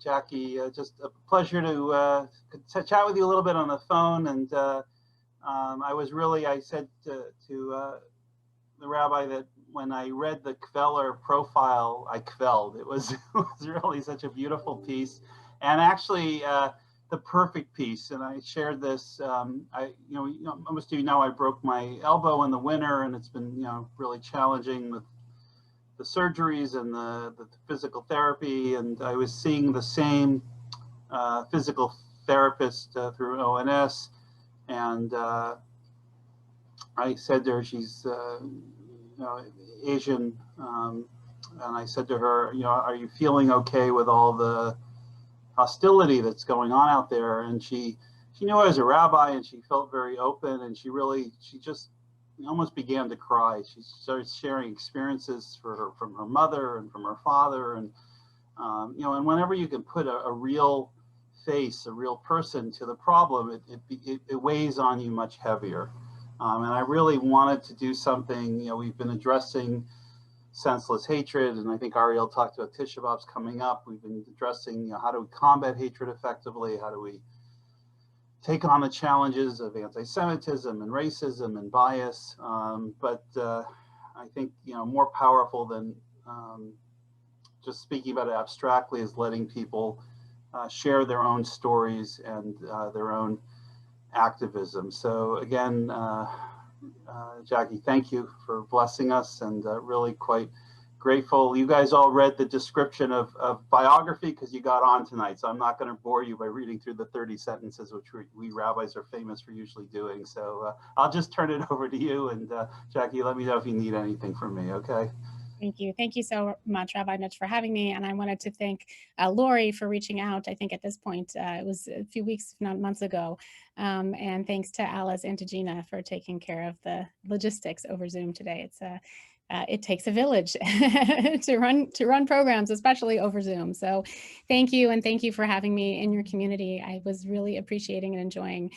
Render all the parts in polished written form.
Jackie. Just a pleasure to chat with you a little bit on the phone. And I said to the rabbi that when I read the Kveller profile, I kvelled. It was really such a beautiful piece, and actually the perfect piece. And I shared this. Most of you know I broke my elbow in the winter, and it's been really challenging with the surgeries and the physical therapy. And I was seeing the same physical therapist through ONS, and I said to her, she's Asian, and I said to her, are you feeling okay with all the hostility that's going on out there? And she knew I was a rabbi, and she felt very open, and she just almost began to cry. She started sharing experiences from her mother and from her father, and and whenever you can put a real face, a real person to the problem, it weighs on you much heavier. And I really wanted to do something. We've been addressing senseless hatred, and I think Ariel talked about Tisha B'Av's coming up. We've been addressing how do we combat hatred effectively, how do we take on the challenges of anti-Semitism and racism and bias. But I think more powerful than just speaking about it abstractly is letting people share their own stories and their own activism. So again, Jackie, thank you for blessing us, and really quite grateful. You guys all read the description of biography because you got on tonight, so I'm not going to bore you by reading through the 30 sentences, which we rabbis are famous for usually doing. So I'll just turn it over to you, and Jackie, let me know if you need anything from me, okay? Thank you. Thank you so much, Rabbi Mitch, for having me. And I wanted to thank Lori for reaching out. I think at this point, it was a few weeks, if not months ago. And thanks to Alice and to Gina for taking care of the logistics over Zoom today. It takes a village to run programs, especially over Zoom. So thank you. And thank you for having me in your community. I was really appreciating and enjoying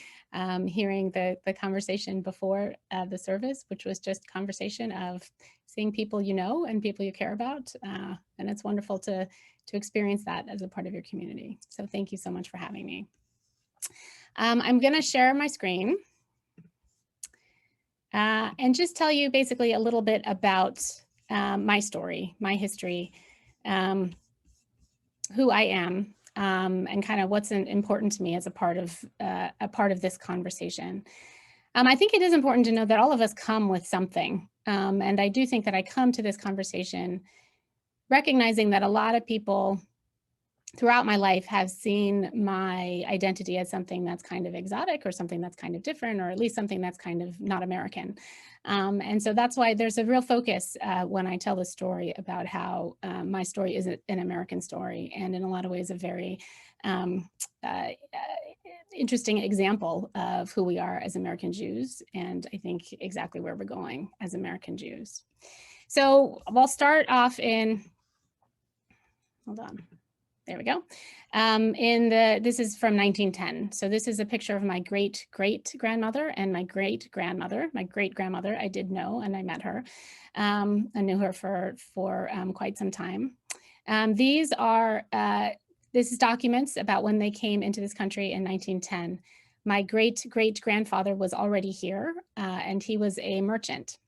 hearing the conversation before the service, which was just conversation of seeing people and people you care about. And it's wonderful to experience that as a part of your community. So thank you so much for having me. I'm going to share my screen and just tell you basically a little bit about my story, my history, who I am, and kind of what's important to me as a part of this conversation. I think it is important to know that all of us come with something. And I do think that I come to this conversation recognizing that a lot of people throughout my life have seen my identity as something that's kind of exotic or something that's kind of different, or at least something that's kind of not American. And so that's why there's a real focus when I tell the story about how my story is an American story, and in a lot of ways a very interesting example of who we are as American Jews, and I think exactly where we're going as American Jews. So I'll start off in, hold on, there we go. This is from 1910. So this is a picture of my great-great-grandmother and my great-grandmother. My great-grandmother I did know, and I met her. I knew her for quite some time. This is documents about when they came into this country in 1910. My great-great-grandfather was already here, and he was a merchant.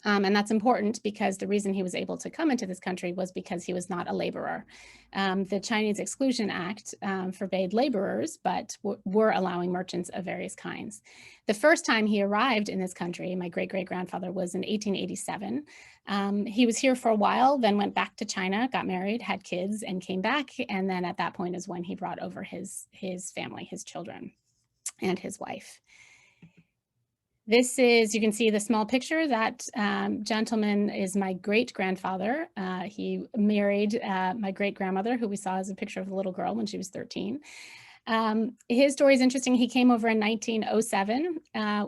And that's important because the reason he was able to come into this country was because he was not a laborer. The Chinese Exclusion Act forbade laborers, but were allowing merchants of various kinds. The first time he arrived in this country, my great-great-grandfather, was in 1887. He was here for a while, then went back to China, got married, had kids, and came back. And then at that point is when he brought over his family, his children, and his wife. This is, you can see the small picture. That gentleman is my great-grandfather. He married my great-grandmother, who we saw as a picture of the little girl when she was 13. His story is interesting. He came over in 1907.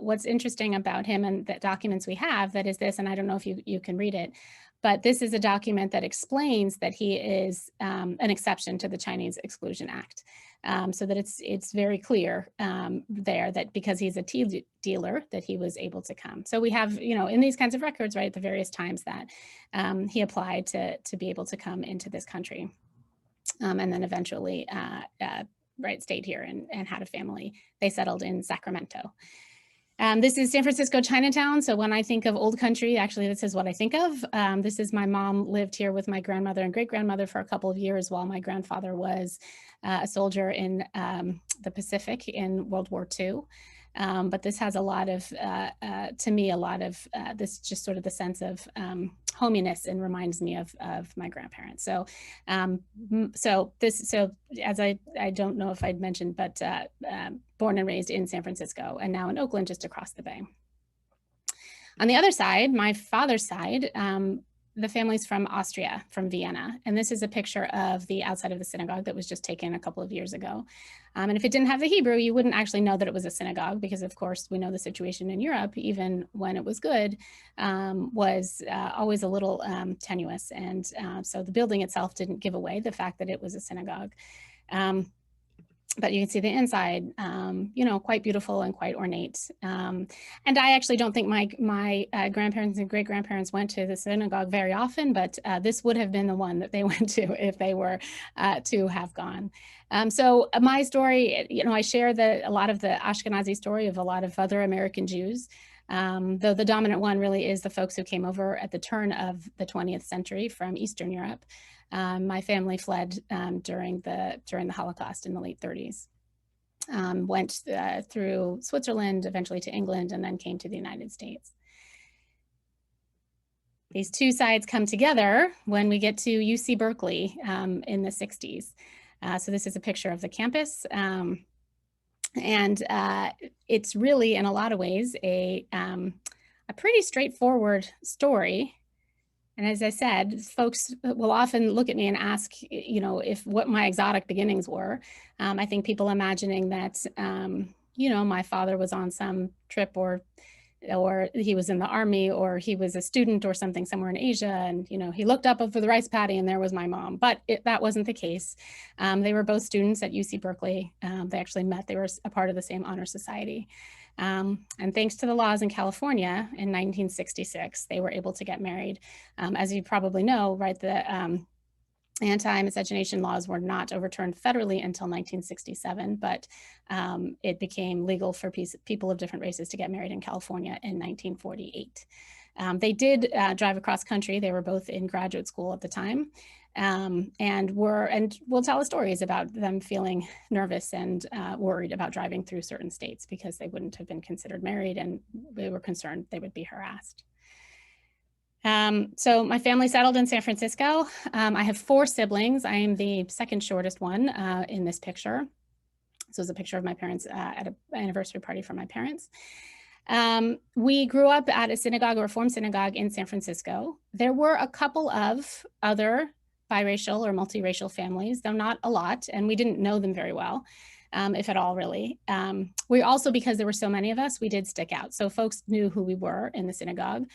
What's interesting about him and the documents we have, that is this, and I don't know if you can read it, but this is a document that explains that he is an exception to the Chinese Exclusion Act. So that it's very clear there that because he's a tea dealer that he was able to come. So we have, in these kinds of records, right, the various times that he applied to be able to come into this country. and then eventually stayed here and had a family. They settled in Sacramento. This is San Francisco Chinatown. So when I think of old country, actually, this is what I think of. This is my mom lived here with my grandmother and great-grandmother for a couple of years while my grandfather was a soldier in the Pacific in World War II. But this has a lot of, to me, a lot of this just sort of the sense of hominess and reminds me of my grandparents. So, so as I don't know if I'd mentioned, but born and raised in San Francisco and now in Oakland, just across the bay. On the other side, my father's side, the family's from Austria, from Vienna. And this is a picture of the outside of the synagogue that was just taken a couple of years ago. And if it didn't have the Hebrew, you wouldn't actually know that it was a synagogue because, of course, we know the situation in Europe, even when it was good, was always a little tenuous. And so the building itself didn't give away the fact that it was a synagogue. But you can see the inside, you know, quite beautiful and quite ornate. And I actually don't think my grandparents and great-grandparents went to the synagogue very often, but this would have been the one that they went to if they were to have gone. So my story, you know, I share a lot of the Ashkenazi story of a lot of other American Jews, though the dominant one really is the folks who came over at the turn of the 20th century from Eastern Europe. My family fled during the Holocaust in the late 30s, went through Switzerland, eventually to England, and then came to the United States. These two sides come together when we get to UC Berkeley in the 60s. So this is a picture of the campus. And it's really, in a lot of ways, a pretty straightforward story. And as I said, folks will often look at me and ask, you know, what my exotic beginnings were. I think people imagining that, you know, my father was on some trip or he was in the army or he was a student or something somewhere in Asia. And, you know, he looked up over the rice paddy and there was my mom, but that wasn't the case. They were both students at UC Berkeley. They actually met, they were a part of the same honor society. And thanks to the laws in California in 1966, they were able to get married. As you probably know, right, the anti-miscegenation laws were not overturned federally until 1967, but it became legal for people of different races to get married in California in 1948. They did drive across country. They were both in graduate school at the time. And we'll tell the stories about them feeling nervous and worried about driving through certain states because they wouldn't have been considered married and they were concerned they would be harassed. So my family settled in San Francisco. I have 4 siblings. I am the second shortest one in this picture. So it's a picture of my parents at an anniversary party for my parents. We grew up at a synagogue, a Reform synagogue in San Francisco. There were a couple of other biracial or multiracial families, though not a lot, and we didn't know them very well, if at all, really. We also, because there were so many of us, we did stick out. So folks knew who we were in the synagogue.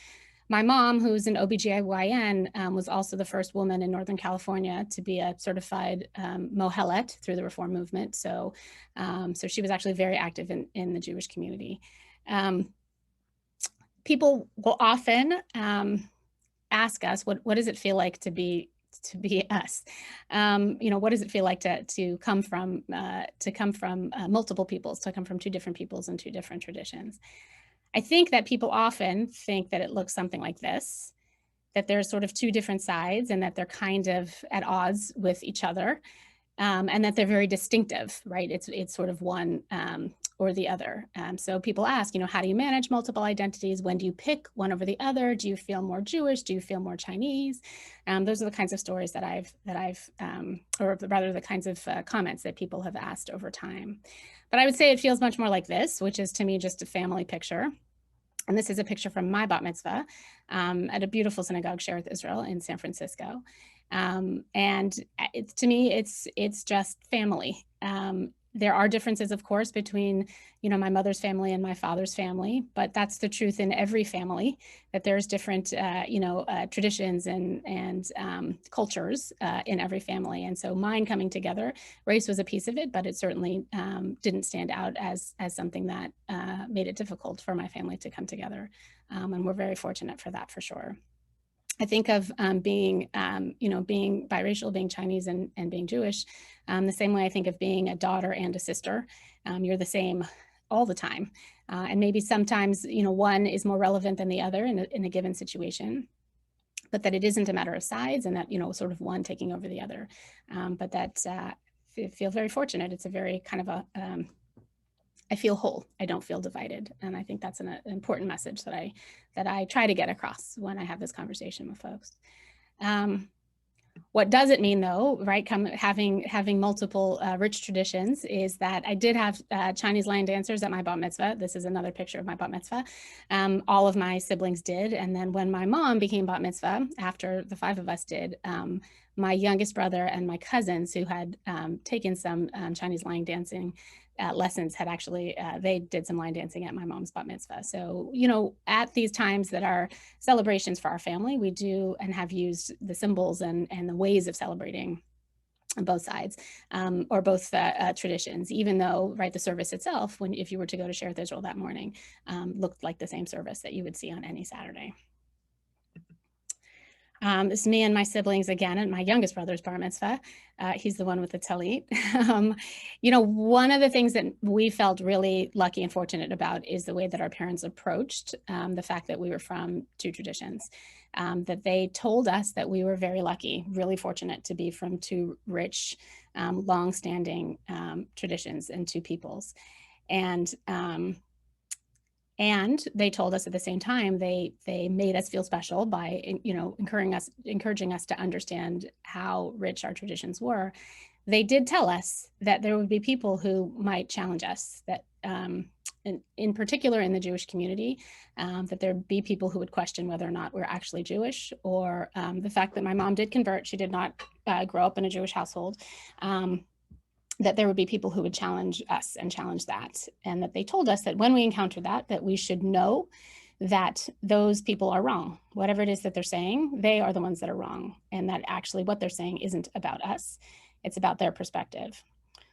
My mom, who's an OBGYN, was also the first woman in Northern California to be a certified Mohelet through the Reform movement. So, so she was actually very active in the Jewish community. People will often ask us, what does it feel like to be us? You know, what does it feel like to come from multiple peoples, to come from 2 different peoples and 2 different traditions? I think that people often think that it looks something like this, that there's sort of 2 different sides and that they're kind of at odds with each other, and that they're very distinctive, right? It's sort of one or the other. So people ask, you know, how do you manage multiple identities? When do you pick one over the other? Do you feel more Jewish? Do you feel more Chinese? Those are the kinds of stories that I've or rather the kinds of comments that people have asked over time. But I would say it feels much more like this, which is to me just a family picture. And this is a picture from my bat mitzvah at a beautiful synagogue, Shereth Israel in San Francisco. And to me, it's just family. There are differences, of course, between, you know, my mother's family and my father's family, but that's the truth in every family, that there's different, you know, traditions and cultures in every family. And so mine coming together, race was a piece of it, but it certainly didn't stand out as something that made it difficult for my family to come together. And we're very fortunate for that, for sure. I think of being biracial, being Chinese and being Jewish, the same way I think of being a daughter and a sister. You're the same all the time. And maybe sometimes, one is more relevant than the other in a given situation, but that it isn't a matter of sides and that, sort of one taking over the other. But that I feel very fortunate. It's a very kind of I feel whole. I don't feel divided. And I think that's an important message that I try to get across when I have this conversation with folks. What does it mean though, right? Having multiple rich traditions is that I did have Chinese lion dancers at my bat mitzvah. This is another picture of my bat mitzvah. All of my siblings did. And then when my mom became bat mitzvah, after the 5 of us did, my youngest brother and my cousins who had taken some Chinese lion dancing lessons had actually, they did some line dancing at my mom's bat mitzvah. So, at these times that are celebrations for our family, we do and have used the symbols and the ways of celebrating on both sides, or both traditions, even though, right, the service itself, if you were to go to Shearith Israel that morning, looked like the same service that you would see on any Saturday. This is me and my siblings again, and my youngest brother's bar mitzvah. He's the one with the talit. One of the things that we felt really lucky and fortunate about is the way that our parents approached the fact that we were from 2 traditions, that they told us that we were very lucky, really fortunate to be from 2 rich, long-standing traditions and 2 peoples. And they told us at the same time, they made us feel special by, encouraging us to understand how rich our traditions were. They did tell us that there would be people who might challenge us, that in particular in the Jewish community, that there'd be people who would question whether or not we're actually Jewish, or the fact that my mom did convert. She did not grow up in a Jewish household. That there would be people who would challenge us and challenge that. And that they told us that when we encounter that we should know that those people are wrong. Whatever it is that they're saying, they are the ones that are wrong. And that actually what they're saying isn't about us. It's about their perspective.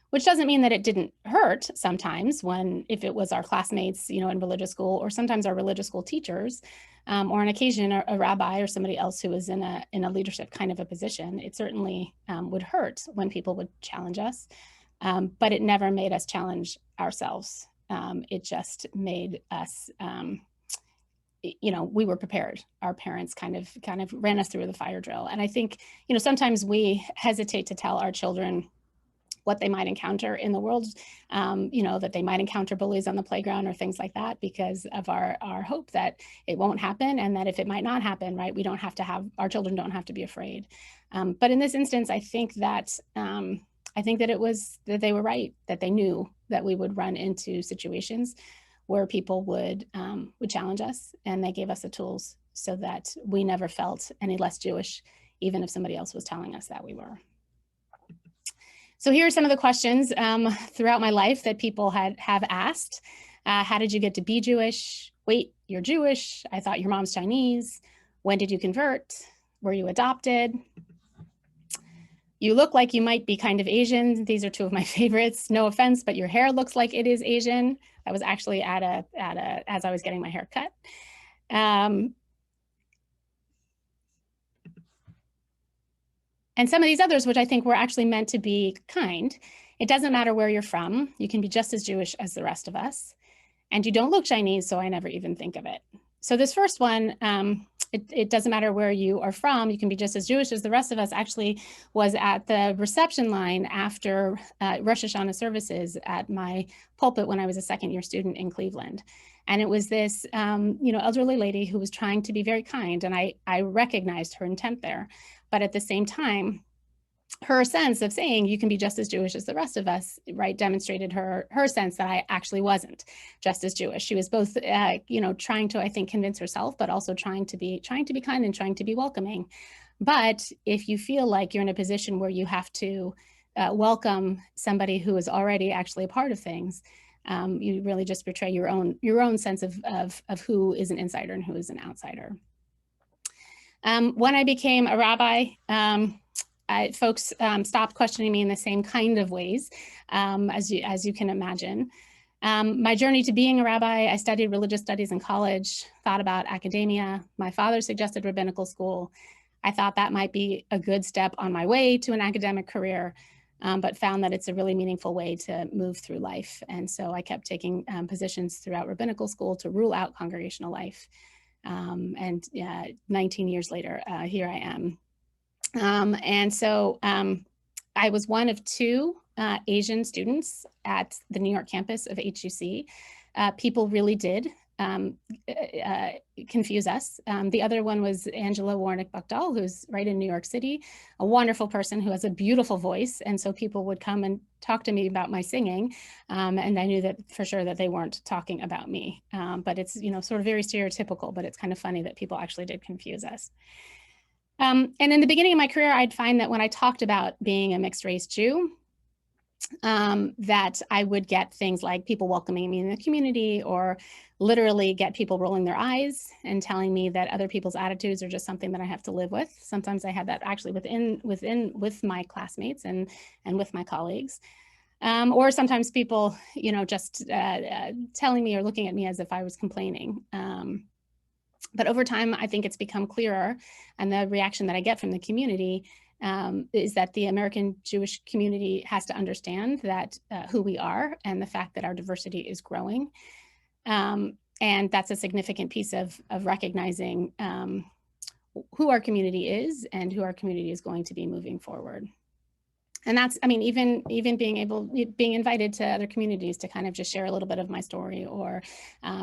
Which doesn't mean that it didn't hurt sometimes if it was our classmates, in religious school, or sometimes our religious school teachers, or on occasion a rabbi or somebody else who was in a leadership kind of a position. It certainly would hurt when people would challenge us, but it never made us challenge ourselves. It just made us, we were prepared. Our parents kind of ran us through the fire drill. And I think, sometimes we hesitate to tell our children what they might encounter in the world, that they might encounter bullies on the playground or things like that, because of our hope that it won't happen, and that if it might not happen, right, our children don't have to be afraid. But in this instance, I think that they were right, that they knew that we would run into situations where people would challenge us, and they gave us the tools so that we never felt any less Jewish, even if somebody else was telling us that we were. So here are some of the questions throughout my life that people have asked. How did you get to be Jewish? Wait, you're Jewish? I thought your mom's Chinese. When did you convert? Were you adopted? You look like you might be kind of Asian. These are 2 of my favorites. No offense, but your hair looks like it is Asian. I was actually as I was getting my hair cut. And some of these others, which I think were actually meant to be kind. It doesn't matter where you're from. You can be just as Jewish as the rest of us. And you don't look Chinese, so I never even think of it. So this first one, it doesn't matter where you are from. You can be just as Jewish as the rest of us, actually was at the reception line after Rosh Hashanah services at my pulpit when I was a 2nd-year student in Cleveland. And it was this, elderly lady who was trying to be very kind. And I recognized her intent there. But at the same time, her sense of saying you can be just as Jewish as the rest of us, right, demonstrated her sense that I actually wasn't just as Jewish. She was both, trying to, I think, convince herself, but also trying to be kind and trying to be welcoming. But if you feel like you're in a position where you have to welcome somebody who is already actually a part of things, you really just betray your own sense of who is an insider and who is an outsider. When I became a rabbi, folks stopped questioning me in the same kind of ways, as you can imagine. My journey to being a rabbi, I studied religious studies in college, thought about academia. My father suggested rabbinical school. I thought that might be a good step on my way to an academic career, but found that it's a really meaningful way to move through life. And so I kept taking positions throughout rabbinical school to rule out congregational life. 19 years later, here I am. I was one of two Asian students at the New York campus of HUC. People really did confuse us. The other one was Angela Warnick-Buckdahl, who's right in New York City, a wonderful person who has a beautiful voice. And so people would come and talk to me about my singing. And I knew that for sure that they weren't talking about me. But it's, sort of very stereotypical, but it's kind of funny that people actually did confuse us. And in the beginning of my career, I'd find that when I talked about being a mixed race Jew, that I would get things like people welcoming me in the community, or literally get people rolling their eyes and telling me that other people's attitudes are just something that I have to live with. Sometimes I had that actually with my classmates and with my colleagues. Or sometimes people, just telling me or looking at me as if I was complaining. But over time, I think it's become clearer, and the reaction that I get from the community is that the American Jewish community has to understand that who we are and the fact that our diversity is growing. And that's a significant piece of recognizing who our community is and who our community is going to be moving forward. And that's, even being invited to other communities to kind of just share a little bit of my story, or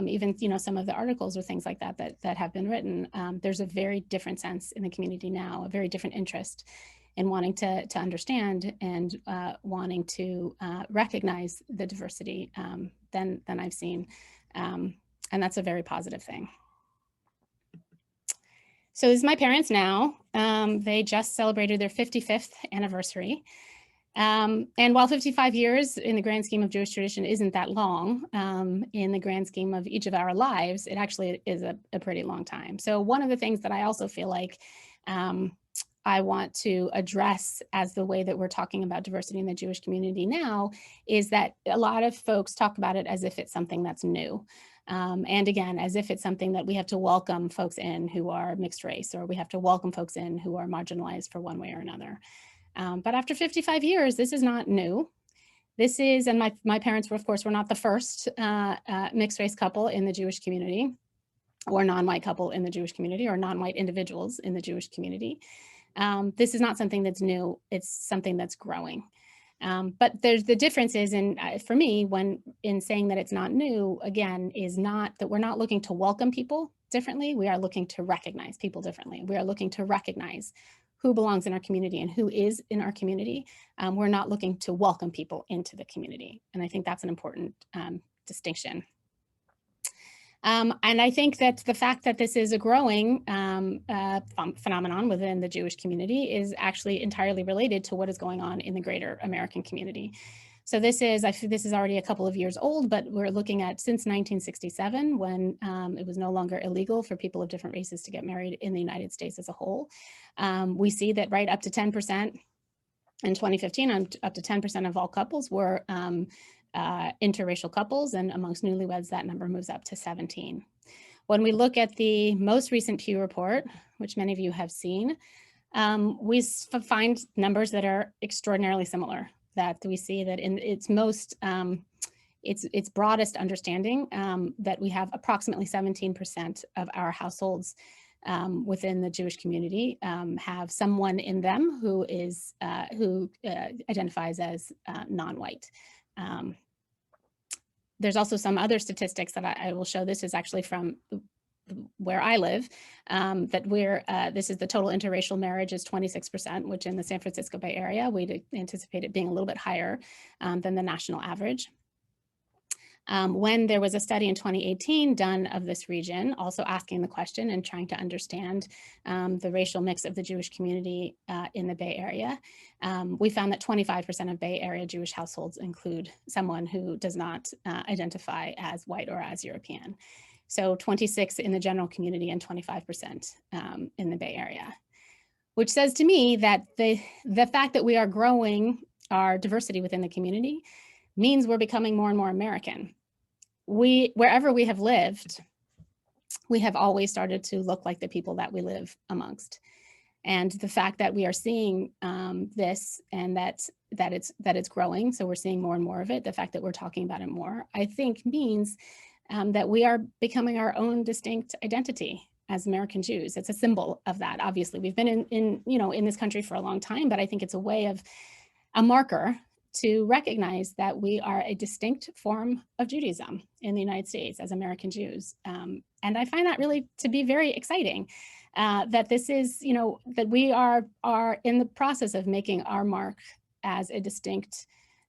even, some of the articles or things like that have been written. There's a very different sense in the community now, a very different interest in wanting to understand and wanting to recognize the diversity than I've seen. And that's a very positive thing. So this is my parents now. They just celebrated their 55th anniversary. And while 55 years in the grand scheme of Jewish tradition isn't that long, in the grand scheme of each of our lives, it actually is a pretty long time. So one of the things that I also feel like I want to address as the way that we're talking about diversity in the Jewish community now is that a lot of folks talk about it as if it's something that's new. And again, as if it's something that we have to welcome folks in who are mixed race, or we have to welcome folks in who are marginalized for one way or another. But after 55 years, this is not new. This is, and my parents were, of course, were not the first mixed race couple in the Jewish community, or non-white couple in the Jewish community, or non-white individuals in the Jewish community. This is not something that's new. It's something that's growing. But there's the difference is for me, in saying that it's not new, again, is not that we're not looking to welcome people differently. We are looking to recognize people differently. We are looking to recognize who belongs in our community and who is in our community. We're not looking to welcome people into the community. And I think that's an important distinction. And I think that the fact that this is a growing phenomenon within the Jewish community is actually entirely related to what is going on in the greater American community. So this is already a couple of years old, but we're looking at since 1967, when it was no longer illegal for people of different races to get married in the United States as a whole. We see that right up to 10% in 2015, up to 10% of all couples were interracial couples, and amongst newlyweds, that number moves up to 17. When we look at the most recent Pew report, which many of you have seen, we find numbers that are extraordinarily similar, that we see that in its most, its broadest understanding, that we have approximately 17% of our households within the Jewish community have someone in them who is who identifies as non-white. There's also some other statistics that I will show. This is actually from where I live, that this is the total interracial marriage is 26%, which in the San Francisco Bay Area, we'd anticipate it being a little bit higher than the national average. When there was a study in 2018 done of this region, also asking the question and trying to understand the racial mix of the Jewish community in the Bay Area, we found that 25% of Bay Area Jewish households include someone who does not identify as white or as European. So 26 in the general community and 25% in the Bay Area, which says to me that the fact that we are growing our diversity within the community means we're becoming more and more American. wherever we have lived, we have always started to look like the people that we live amongst. And the fact that we are seeing this, and that it's growing, so we're seeing more and more of it, the fact that we're talking about it more, I think means that we are becoming our own distinct identity as American Jews. It's a symbol of that. Obviously, we've been in this country for a long time, but I think it's a way of a marker to recognize that we are a distinct form of Judaism in the United States as American Jews. And I find that really to be very exciting, that this is, that we are in the process of making our mark as a distinct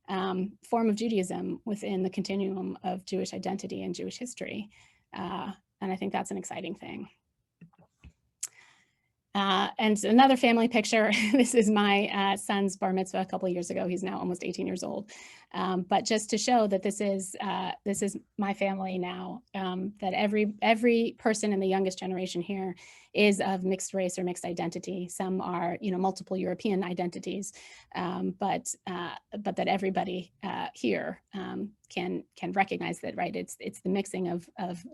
form of Judaism within the continuum of Jewish identity and Jewish history. And I think that's an exciting thing. And another family picture, this is my son's bar mitzvah a couple of years ago. He's now almost 18 years old. But just to show that this is my family now, that every person in the youngest generation here is of mixed race or mixed identity. Some are, multiple European identities, but that everybody here can recognize that, right? It's the mixing of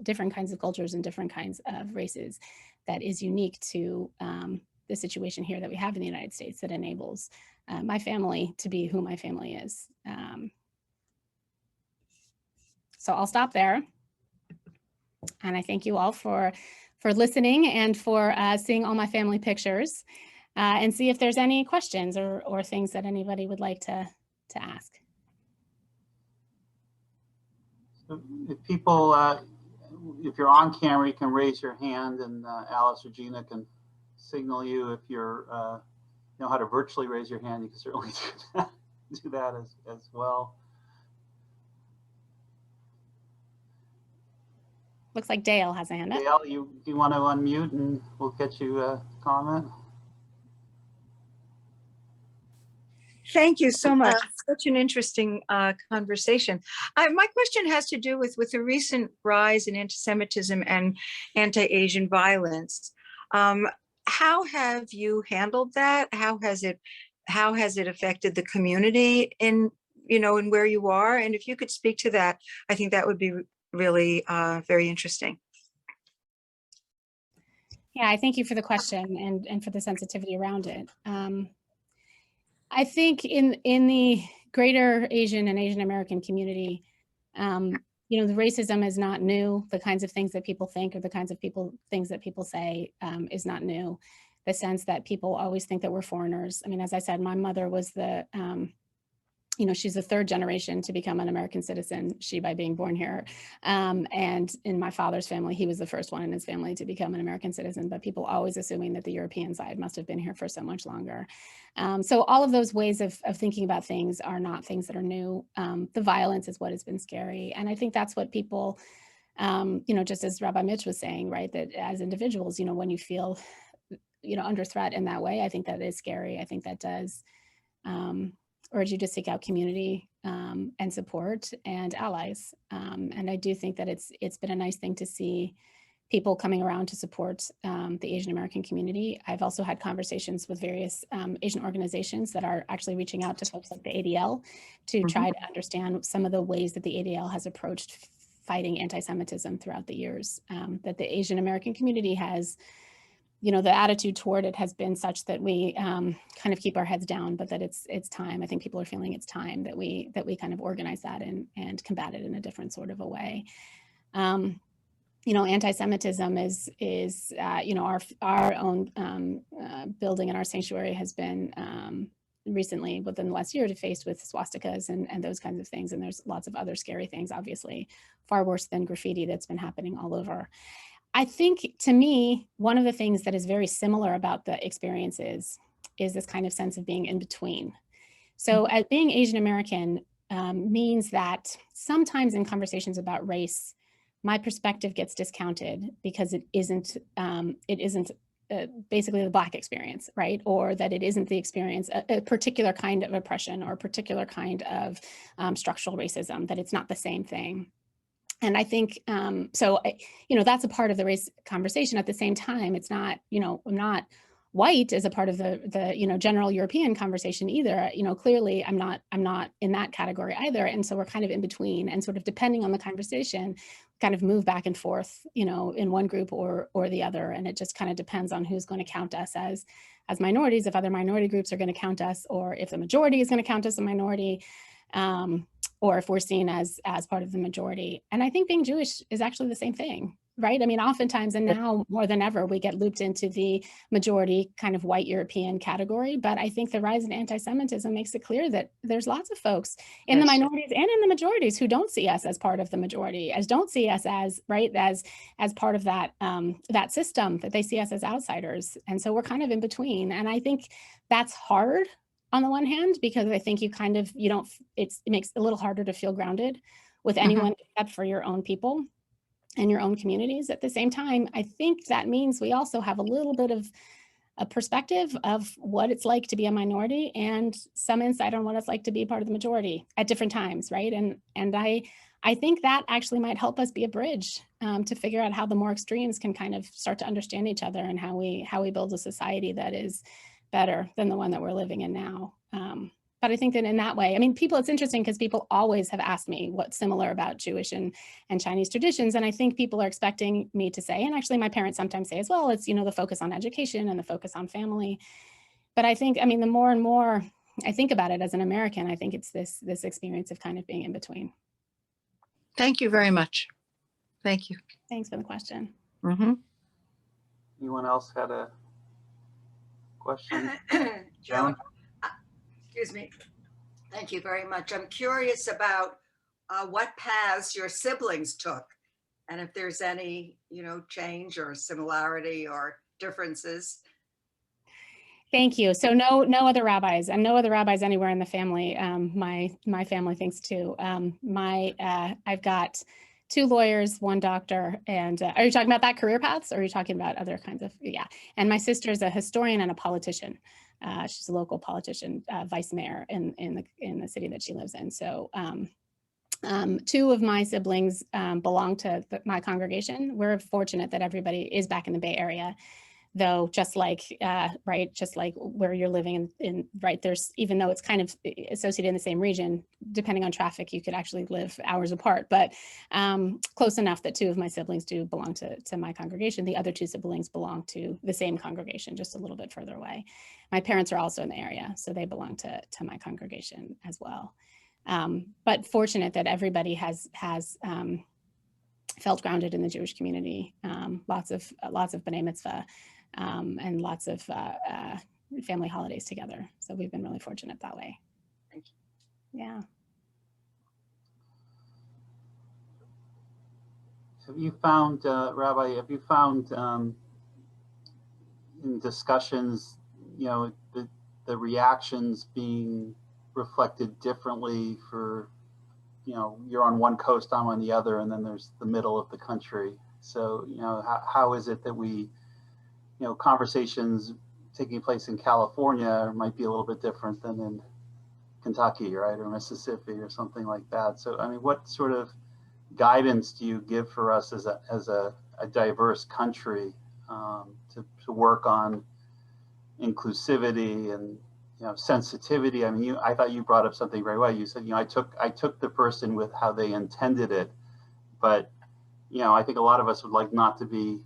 different kinds of cultures and different kinds of races that is unique to the situation here that we have in the United States that enables my family to be who my family is. So I'll stop there. And I thank you all for listening and for seeing all my family pictures, and see if there's any questions or things that anybody would like to ask. So if people, if you're on camera, you can raise your hand, and Alice or Gina can signal you. If you're know how to virtually raise your hand, you can certainly do that as well. Looks like Dale has a hand up. Dale, you want to unmute and we'll get you a comment. Thank you so much. Such an interesting conversation. My question has to do with the recent rise in anti-Semitism and anti-Asian violence. How have you handled that? How has it affected the community in where you are? And if you could speak to that, I think that would be really very interesting. Yeah, I thank you for the question and for the sensitivity around it. I think in the greater Asian and Asian American community, the racism is not new. The kinds of things that people think or the kinds of things that people say is not new. The sense that people always think that we're foreigners. I mean, as I said, my mother was she's the third generation to become an American citizen, she by being born here. And in my father's family, he was the first one in his family to become an American citizen, but people always assuming that the European side must have been here for so much longer. So all of those ways of thinking about things are not things that are new. The violence is what has been scary. And I think that's what people, just as Rabbi Mitch was saying, right, that as individuals, when you feel, under threat in that way, I think that is scary. I think that does urge you to seek out community and support and allies. And I do think that it's been a nice thing to see people coming around to support the Asian American community. I've also had conversations with various Asian organizations that are actually reaching out to folks like the ADL to try to understand some of the ways that the ADL has approached fighting anti-Semitism throughout the years. That the Asian American community has, the attitude toward it has been such that we kind of keep our heads down, but that it's time. I think people are feeling it's time that we kind of organize that and combat it in a different sort of a way. Anti-Semitism is our own building in our sanctuary has been recently within the last year faced with swastikas and those kinds of things. And there's lots of other scary things, obviously, far worse than graffiti that's been happening all over. I think, to me, one of the things that is very similar about the experiences is this kind of sense of being in between. So as being Asian American means that sometimes in conversations about race, my perspective gets discounted because it isn't basically the Black experience, right? Or that it isn't the experience, a particular kind of oppression or a particular kind of structural racism, that it's not the same thing. And I think, that's a part of the race conversation. At the same time, it's not, I'm not white as a part of the you know, general European conversation either. You know, clearly I'm not in that category either. And so we're kind of in between, and sort of depending on the conversation, kind of move back and forth, you know, in one group or the other. And it just kind of depends on who's going to count us as minorities, if other minority groups are going to count us, or if the majority is going to count us a minority, or if we're seen as part of the majority. And I think being Jewish is actually the same thing, right? I mean, oftentimes, and now more than ever, we get looped into the majority kind of white European category. But I think the rise in anti-Semitism makes it clear that there's lots of folks in the minorities and in the majorities who don't see us as part of the majority, as don't see us as, right, as part of that, that system, that they see us as outsiders. And so we're kind of in between. And I think that's hard on the one hand, because I think you kind of, you don't, it makes it a little harder to feel grounded with anyone except for your own people and your own communities. At the same time, I think that means we also have a little bit of a perspective of what it's like to be a minority and some insight on what it's like to be part of the majority at different times, right? And I think that actually might help us be a bridge to figure out how the more extremes can kind of start to understand each other, and how we build a society that is better than the one that we're living in now. But I think that in that way, I mean, it's interesting because people always have asked me what's similar about Jewish and Chinese traditions. And I think people are expecting me to say, and actually my parents sometimes say as well, it's, you know, the focus on education and the focus on family. But I think, I mean, the more and more I think about it as an American, I think it's this experience of kind of being in between. Thank you very much. Thank you. Thanks for the question. Anyone else had a question? Joan, excuse me. Thank you very much. I'm curious about what paths your siblings took, and if there's any, you know, change or similarity or differences. Thank you. So no other rabbis, and no other rabbis anywhere in the family. My family thinks too. I've got 2 lawyers, 1 doctor, and are you talking about that career paths, or are you talking about other kinds of, yeah. And my sister is a historian and a politician. She's a local politician, vice mayor in the city that she lives in. So 2 of my siblings belong to my congregation. We're fortunate that everybody is back in the Bay Area, though, just like, right, just like where you're living in, right, there's, even though it's kind of associated in the same region, depending on traffic, you could actually live hours apart, but close enough that 2 of my siblings do belong to my congregation. The other 2 siblings belong to the same congregation, just a little bit further away. My parents are also in the area, so they belong to my congregation as well. But fortunate that everybody has felt grounded in the Jewish community. Lots of B'nai Mitzvah, and lots of family holidays together. So we've been really fortunate that way. Thank you. Yeah. Have you found, Rabbi, in discussions, you know, the reactions being reflected differently for, you know, you're on one coast, I'm on the other, and then there's the middle of the country. So, you know, how is it that we, you know, conversations taking place in California might be a little bit different than in Kentucky, right, or Mississippi or something like that. So, I mean, what sort of guidance do you give for us as a diverse country to work on inclusivity and, you know, sensitivity? I mean, I thought you brought up something very well. You said, you know, I took the person with how they intended it, but, you know, I think a lot of us would like not to be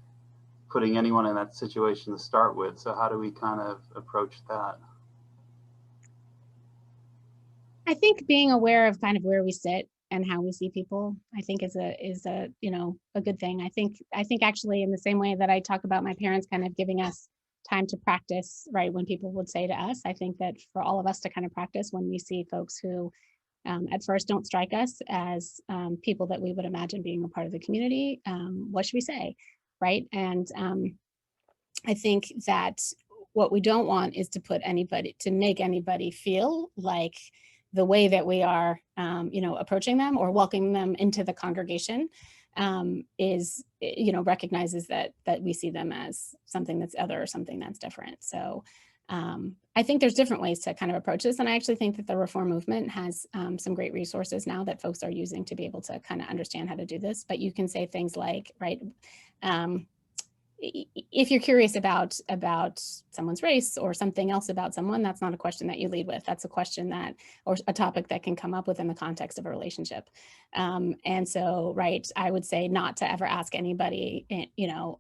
putting anyone in that situation to start with. So how do we kind of approach that? I think being aware of kind of where we sit and how we see people, I think is a you know, a good thing. I think actually in the same way that I talk about my parents kind of giving us time to practice, right, when people would say to us, I think that for all of us to kind of practice when we see folks who at first don't strike us as people that we would imagine being a part of the community, what should we say, right? And I think that what we don't want is to make anybody feel like the way that we are, you know, approaching them or welcoming them into the congregation is, you know, recognizes that we see them as something that's other or something that's different. So I think there's different ways to kind of approach this. And I actually think that the reform movement has some great resources now that folks are using to be able to kind of understand how to do this. But you can say things like, right, if you're curious about someone's race or something else about someone, that's not a question that you lead with. That's a question that, or a topic that can come up within the context of a relationship. And so, right, I would say not to ever ask anybody, you know,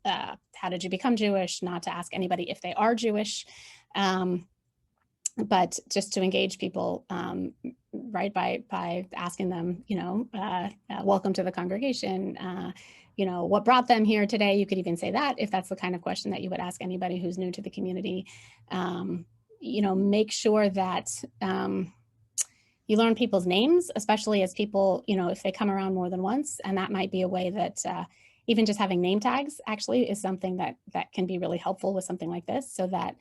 how did you become Jewish? Not to ask anybody if they are Jewish, but just to engage people, right, by asking them, you know, welcome to the congregation. You know, what brought them here today? You could even say that if that's the kind of question that you would ask anybody who's new to the community. You know, make sure that you learn people's names, especially as people, you know, if they come around more than once. And that might be a way that even just having name tags actually is something that can be really helpful with something like this, so that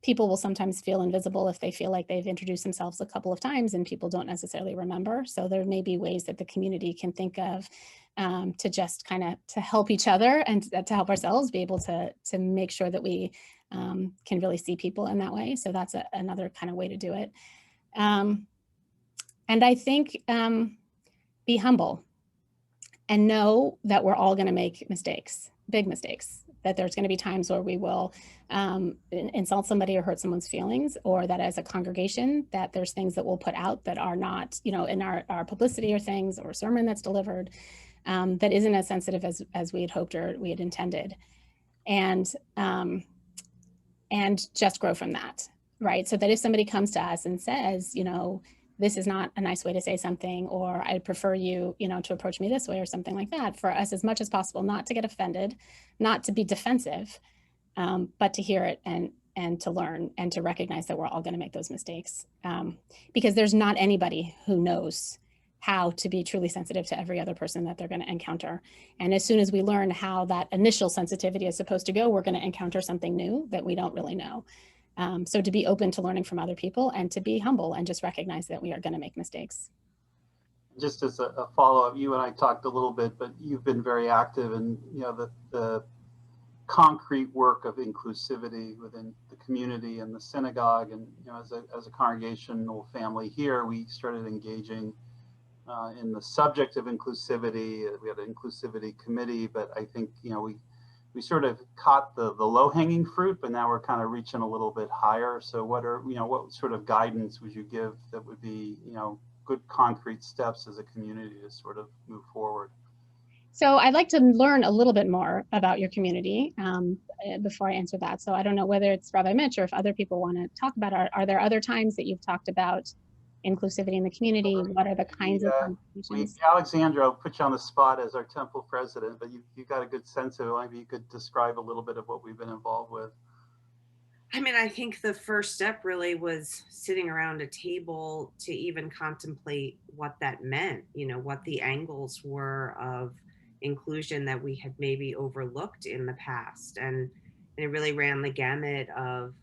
people will sometimes feel invisible if they feel like they've introduced themselves a couple of times and people don't necessarily remember. So there may be ways that the community can think of to just kind of to help each other and to help ourselves be able to make sure that we can really see people in that way. So that's another kind of way to do it. And I think be humble and know that we're all going to make mistakes, big mistakes, that there's going to be times where we will insult somebody or hurt someone's feelings, or that as a congregation, that there's things that we'll put out that are not, you know, in our publicity or things or sermon that's delivered that isn't as sensitive as we had hoped or we had intended. And just grow from that, right? So that if somebody comes to us and says, you know, this is not a nice way to say something, or I'd prefer you, you know, to approach me this way or something like that, for us as much as possible, not to get offended, not to be defensive, but to hear it and to learn and to recognize that we're all going to make those mistakes, because there's not anybody who knows how to be truly sensitive to every other person that they're going to encounter. And as soon as we learn how that initial sensitivity is supposed to go, we're going to encounter something new that we don't really know. So to be open to learning from other people and to be humble and just recognize that we are going to make mistakes. Just as a follow-up, you and I talked a little bit, but you've been very active in, you know, the concrete work of inclusivity within the community and the synagogue. And, you know, as a congregational family here, we started engaging in the subject of inclusivity. We had an inclusivity committee, but I think, you know, we sort of caught the low-hanging fruit, but now we're kind of reaching a little bit higher. So what sort of guidance would you give that would be, you know, good concrete steps as a community to sort of move forward? So I'd like to learn a little bit more about your community before I answer that. So I don't know whether it's Rabbi Mitch or if other people want to talk about it. Are there other times that you've talked about inclusivity in the community? What are the kinds of conversations? Alexandra, I'll put you on the spot as our temple president, but you got a good sense of it. Maybe you could describe a little bit of what we've been involved with. I mean, I think the first step really was sitting around a table to even contemplate what that meant, you know, what the angles were of inclusion that we had maybe overlooked in the past. And it really ran the gamut of,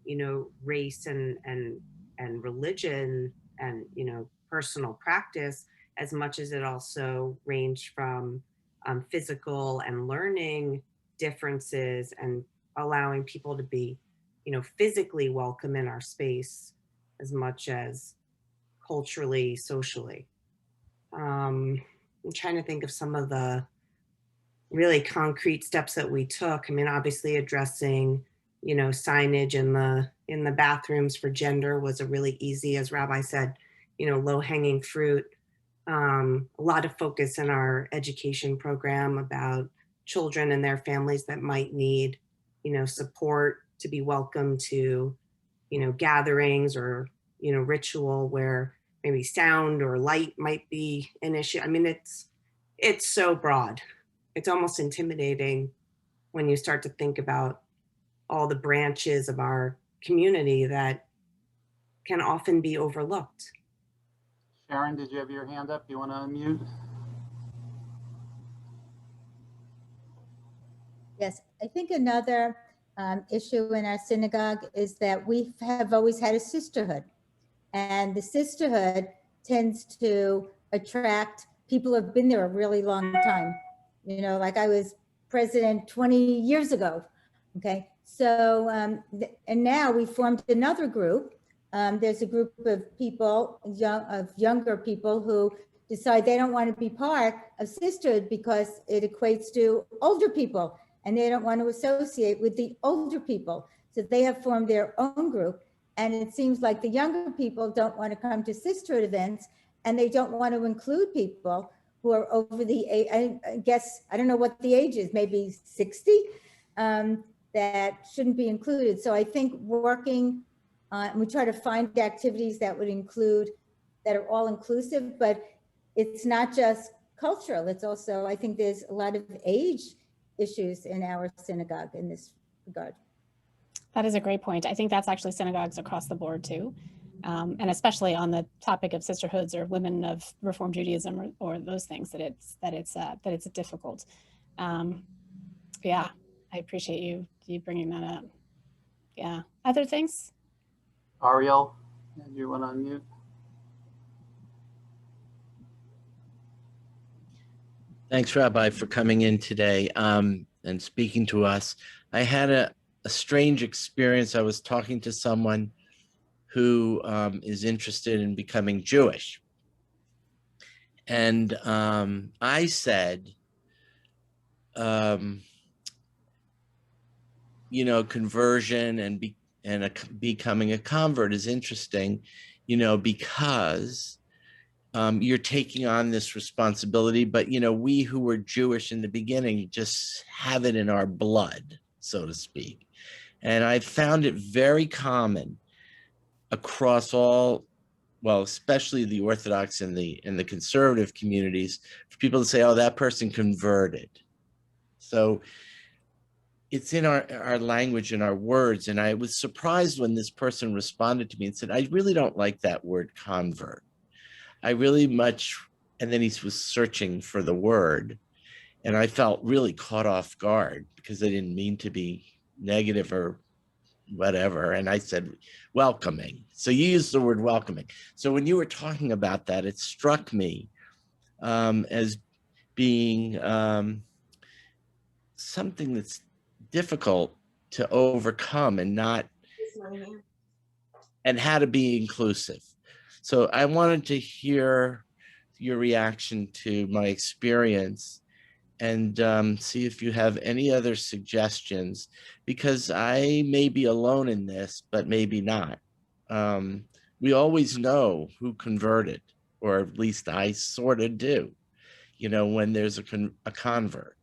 you know, race and religion and, you know, personal practice, as much as it also ranged from physical and learning differences and allowing people to be, you know, physically welcome in our space as much as culturally, socially. I'm trying to think of some of the really concrete steps that we took. I mean, obviously addressing, you know, signage in the bathrooms for gender was a really easy, as Rabbi said, you know, low-hanging fruit. A lot of focus in our education program about children and their families that might need, you know, support to be welcome to, you know, gatherings or, you know, ritual where maybe sound or light might be an issue. I mean, it's so broad. It's almost intimidating when you start to think about all the branches of our community that can often be overlooked. Sharon, did you have your hand up? You want to unmute? Yes, I think another issue in our synagogue is that we have always had a sisterhood, and the sisterhood tends to attract people who have been there a really long time. You know, like I was president 20 years ago. Okay, so and now we formed another group. There's a group of people, younger people who decide they don't want to be part of sisterhood because it equates to older people and they don't want to associate with the older people. So they have formed their own group. And it seems like the younger people don't want to come to sisterhood events and they don't want to include people who are over the age, I guess, I don't know what the age is, maybe 60, that shouldn't be included. So I think working, we try to find activities that would include, that are all inclusive, but it's not just cultural. It's also, I think there's a lot of age issues in our synagogue in this regard. That is a great point. I think that's actually synagogues across the board too. And especially on the topic of sisterhoods or women of Reform Judaism or those things, that it's difficult. Yeah, I appreciate you bringing that up. Yeah, other things? Ariel, you want to unmute? Thanks, Rabbi, for coming in today and speaking to us. I had a strange experience. I was talking to someone who is interested in becoming Jewish. And I said, you know, conversion and becoming a convert is interesting, you know, because you're taking on this responsibility, but, you know, we who were Jewish in the beginning just have it in our blood, so to speak. And I found it very common across all, well, especially the Orthodox and the conservative communities, for people to say, oh, that person converted. So it's in our language and our words. And I was surprised when this person responded to me and said, I really don't like that word convert. I really much, and then he was searching for the word. And I felt really caught off guard because I didn't mean to be negative or whatever. And I said, welcoming. So you used the word welcoming. So when you were talking about that, it struck me as being something that's difficult to overcome and how to be inclusive. So I wanted to hear your reaction to my experience and see if you have any other suggestions, because I may be alone in this, but maybe not. We always know who converted, or at least I sort of do, you know, when there's a convert.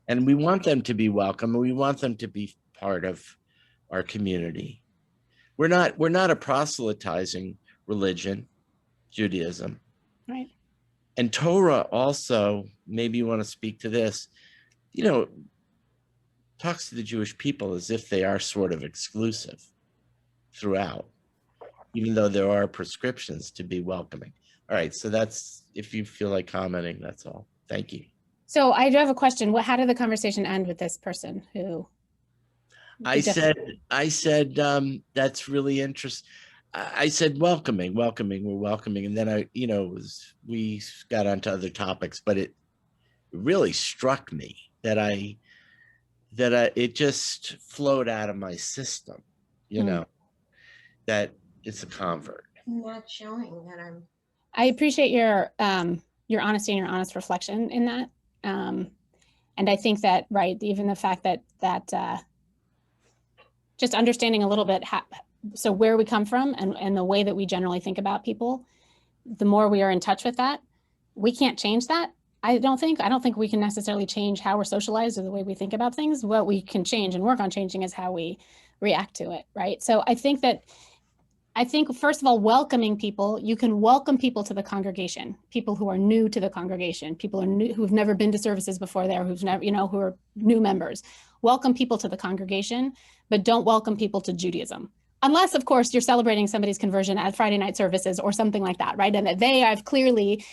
And we want them to be welcome, and we want them to be part of our community. We're not a proselytizing religion, Judaism. Right. And Torah also, maybe you want to speak to this, you know, talks to the Jewish people as if they are sort of exclusive throughout, even though there are prescriptions to be welcoming. All right, so that's, if you feel like commenting, that's all. Thank you. So I do have a question. How did the conversation end with this person who? I said, that's really interesting. I said, welcoming, we're welcoming. And then we got onto other topics, but it really struck me that it just flowed out of my system, you know, that it's a convert. I'm not showing that I appreciate your honesty and your honest reflection in that. And I think that, right, even the fact that just understanding a little bit so where we come from and the way that we generally think about people, the more we are in touch with that, we can't change that. I don't think we can necessarily change how we're socialized or the way we think about things. What we can change and work on changing is how we react to it, right? So I think first of all, welcoming people, you can welcome people to the congregation, people who are new to the congregation, people who've never been to services before there, who've never, who are new members. Welcome people to the congregation, but don't welcome people to Judaism. Unless, of course, you're celebrating somebody's conversion at Friday night services or something like that, right? And that they have clearly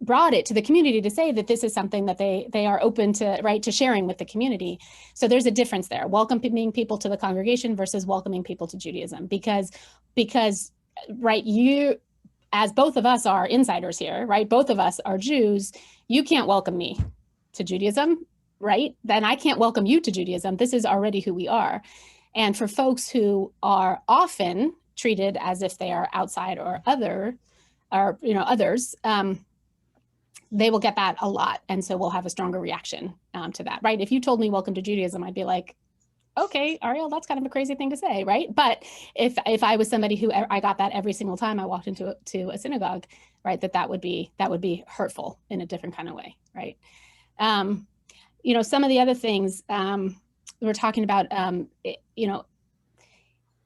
brought it to the community to say that this is something that they are open to, right, to sharing with the community. So there's a difference there. Welcoming people to the congregation versus welcoming people to Judaism, because right, you, as both of us are insiders here, right? Both of us are Jews. You can't welcome me to Judaism, right? Then I can't welcome you to Judaism. This is already who we are. And for folks who are often treated as if they are outside or other, or others, they will get that a lot. And so we'll have a stronger reaction to that, right? If you told me welcome to Judaism, I'd be like, okay, Ariel, that's kind of a crazy thing to say, right? But if I was somebody who I got that every single time I walked into a synagogue, right, that would be hurtful in a different kind of way, right? Some of the other things we're talking about,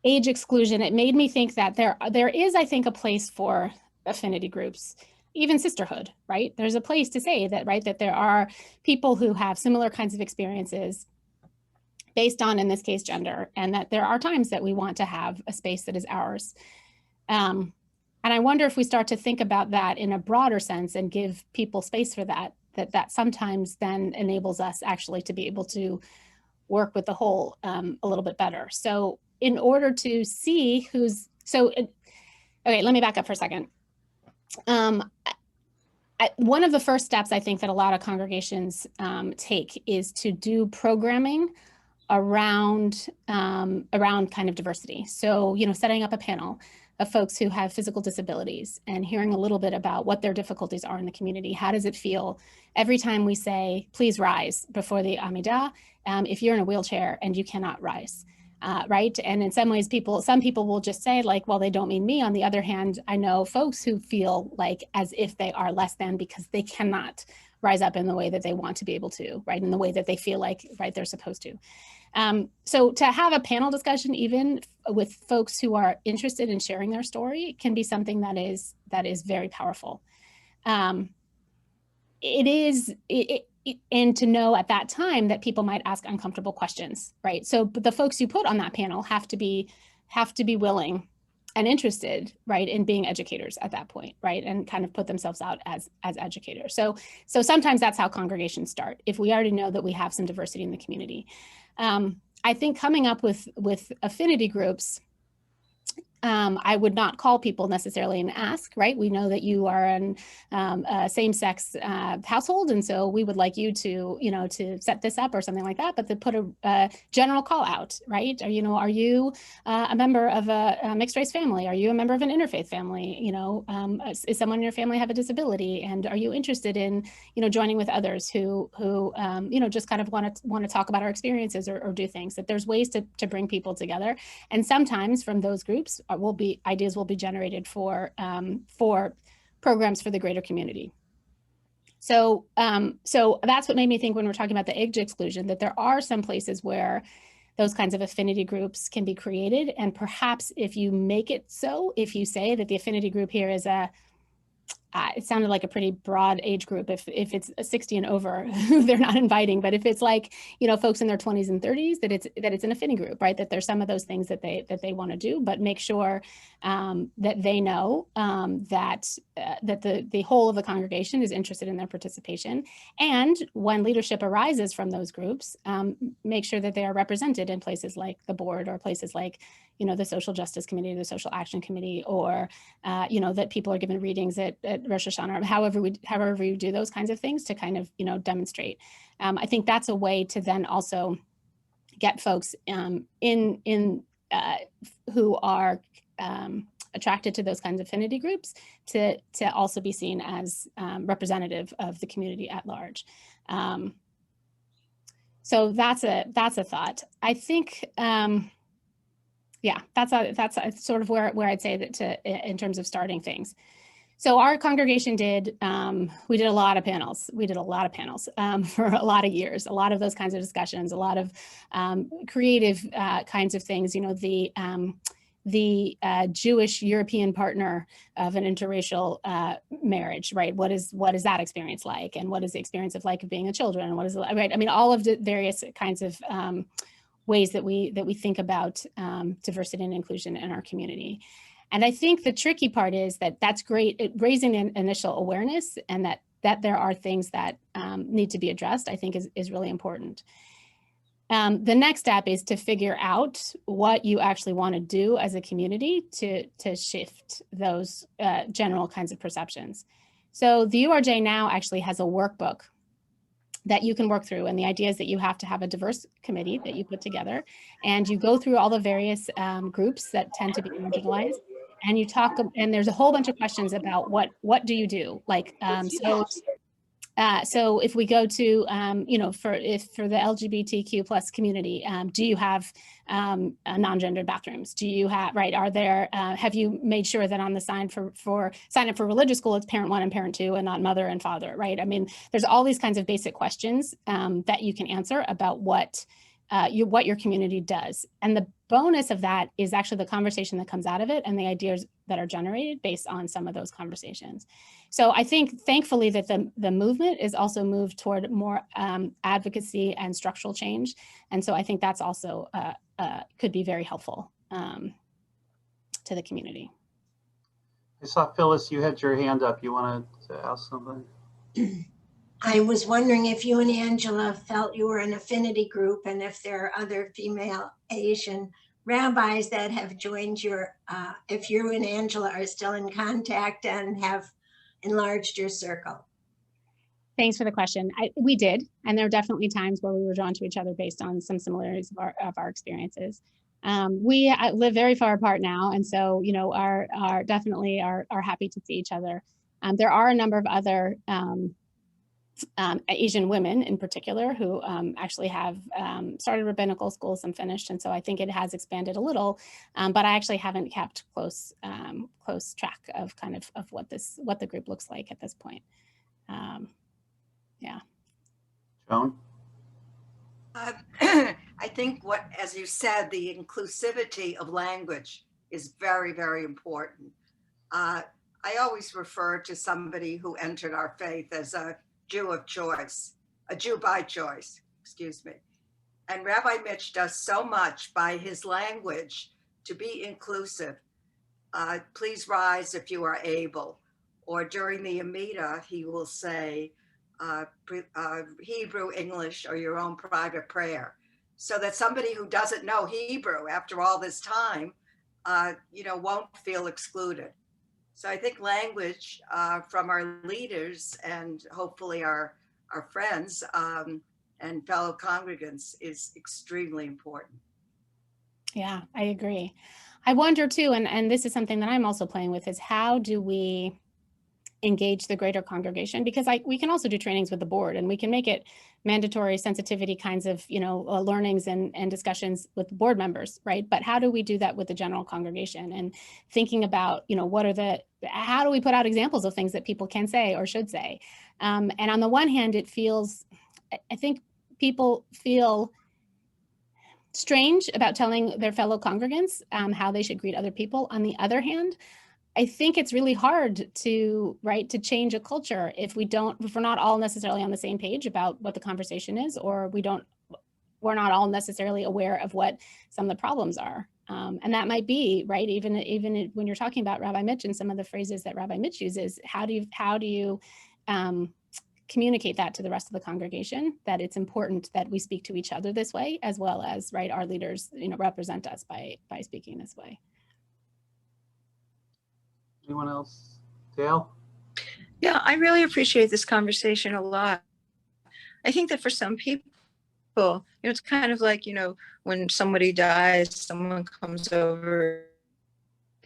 age exclusion. It made me think that there is, I think, a place for affinity groups, even sisterhood, right? There's a place to say that, right, that there are people who have similar kinds of experiences based on, in this case, gender, and that there are times that we want to have a space that is ours. And I wonder if we start to think about that in a broader sense and give people space for that sometimes then enables us actually to be able to work with the whole a little bit better. So in order to see okay, let me back up for a second. One of the first steps I think that a lot of congregations take is to do programming around kind of diversity. So, setting up a panel of folks who have physical disabilities and hearing a little bit about what their difficulties are in the community. How does it feel every time we say, please rise before the Amidah, if you're in a wheelchair and you cannot rise, right? And in some ways, some people will just say like, well, they don't mean me. On the other hand, I know folks who feel like as if they are less than because they cannot rise up in the way that they want to be able to, right? In the way that they feel like, right, they're supposed to. So to have a panel discussion, even with folks who are interested in sharing their story, can be something that is very powerful. And to know at that time that people might ask uncomfortable questions, right? So but the folks you put on that panel have to be willing and interested, right, in being educators at that point, right, and kind of put themselves out as educators. So sometimes that's how congregations start, if we already know that we have some diversity in the community. I think coming up with affinity groups, I would not call people necessarily and ask, right? We know that you are in a same-sex household, and so we would like you to, to set this up or something like that, but to put a general call out, right? Are you a member of a mixed-race family? Are you a member of an interfaith family? Is someone in your family have a disability? And are you interested in, joining with others who just kind of want to talk about our experiences or do things? That there's ways to bring people together, and sometimes from those groups, ideas will be generated for programs for the greater community. So that's what made me think when we're talking about the age exclusion, that there are some places where those kinds of affinity groups can be created. And perhaps if you make it so, if you say that the affinity group here is it sounded like a pretty broad age group. If it's 60 and over, they're not inviting. But if it's like, folks in their 20s and 30s, that it's an affinity group, right? That there's some of those things that they want to do, but make sure that they know that the whole of the congregation is interested in their participation. And when leadership arises from those groups, make sure that they are represented in places like the board or places like, the Social Justice Committee, the Social Action Committee, or that people are given readings at Rosh Hashanah, or however you do those kinds of things to kind of demonstrate. I think that's a way to then also get folks who are attracted to those kinds of affinity groups to also be seen as representative of the community at large. So that's a thought. I think. Yeah, that's sort of where I'd say that in terms of starting things. So our congregation we did a lot of panels. We did a lot of panels for a lot of years, a lot of those kinds of discussions, a lot of creative kinds of things. The Jewish European partner of an interracial marriage, right? What is that experience like? And what is the experience of being a children? And what is right? I mean, all of the various kinds of ways that we think about diversity and inclusion in our community. And I think the tricky part is that's great at raising an initial awareness, and that there are things that need to be addressed, I think is really important. The next step is to figure out what you actually want to do as a community to shift those general kinds of perceptions. So the URJ now actually has a workbook that you can work through. And the idea is that you have to have a diverse committee that you put together, and you go through all the various groups that tend to be marginalized, and you talk, and there's a whole bunch of questions about what do you do? Like, so if we go to, you know, for the LGBTQ plus community, do you have non-gendered bathrooms? Do you have, right, are there, have you made sure that on the sign up for religious school, it's parent 1 and parent 2 and not mother and father, right? I mean, there's all these kinds of basic questions that you can answer about what your community does. And the bonus of that is actually the conversation that comes out of it and the ideas that are generated based on some of those conversations. So I think thankfully that the movement is also moved toward more advocacy and structural change. And so I think that's also could be very helpful to the community. I saw Phyllis, you had your hand up. You wanted to ask something? I was wondering if you and Angela felt you were an affinity group and if there are other female Asian rabbis that have joined your, if you and Angela are still in contact and have enlarged your circle. Thanks for the question. We did, and there are definitely times where we were drawn to each other based on some similarities of our experiences. We live very far apart now, and so, you know, are definitely happy to see each other. There are a number of other Asian women in particular who actually have started rabbinical schools and finished, and so I think it has expanded a little, but I actually haven't kept close track of kind of what the group looks like at this point. Yeah. Joan? I think as you said, the inclusivity of language is very, very important. I always refer to somebody who entered our faith as a Jew of choice, a Jew by choice, excuse me. And Rabbi Mitch does so much by his language to be inclusive. Please rise if you are able. Or during the Amida, he will say Hebrew, English, or your own private prayer. So that somebody who doesn't know Hebrew after all this time, you know, won't feel excluded. So I think language from our leaders and hopefully our friends and fellow congregants is extremely important. Yeah, I agree. I wonder too, and this is something that I'm also playing with, is how do we engage the greater congregation? Because we can also do trainings with the board, and we can make it mandatory sensitivity kinds of, you know, learnings and discussions with the board members, right? But how do we do that with the general congregation? And thinking about, you know, how do we put out examples of things that people can say or should say? And on the one hand, I think people feel strange about telling their fellow congregants how they should greet other people. On the other hand, I think it's really hard to change a culture if we're not all necessarily on the same page about what the conversation is, or we're not all necessarily aware of what some of the problems are. And that might be, right, even when you're talking about Rabbi Mitch and some of the phrases that Rabbi Mitch uses, how do you communicate that to the rest of the congregation, that it's important that we speak to each other this way, as well as, right, our leaders, you know, represent us by speaking this way. Anyone else? Dale? Yeah, I really appreciate this conversation a lot. I think that for some people, you know, it's kind of like, you know, when somebody dies, someone comes over,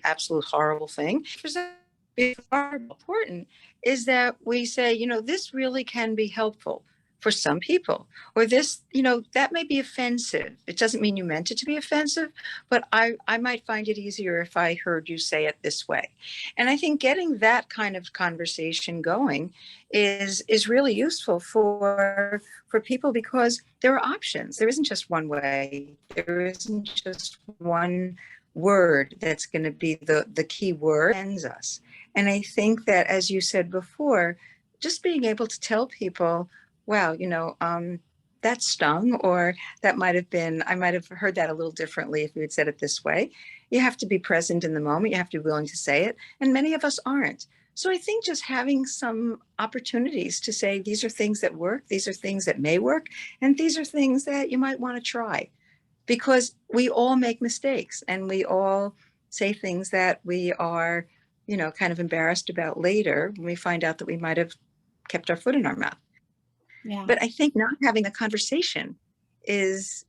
absolute horrible thing. For some people, important is that we say, you know, this really can be helpful for some people, or this, you know, that may be offensive. It doesn't mean you meant it to be offensive, but I might find it easier if I heard you say it this way. And I think getting that kind of conversation going is really useful for people, because there are options. There isn't just one way. There isn't just one word that's going to be the key word that ends us. And I think that, as you said before, just being able to tell people, wow, you know, that stung, or that might have been, I might have heard that a little differently if you had said it this way. You have to be present in the moment. You have to be willing to say it. And many of us aren't. So I think just having some opportunities to say, these are things that work, these are things that may work, and these are things that you might want to try. Because we all make mistakes, and we all say things that we are, you know, kind of embarrassed about later when we find out that we might have kept our foot in our mouth. Yeah. But I think not having the conversation is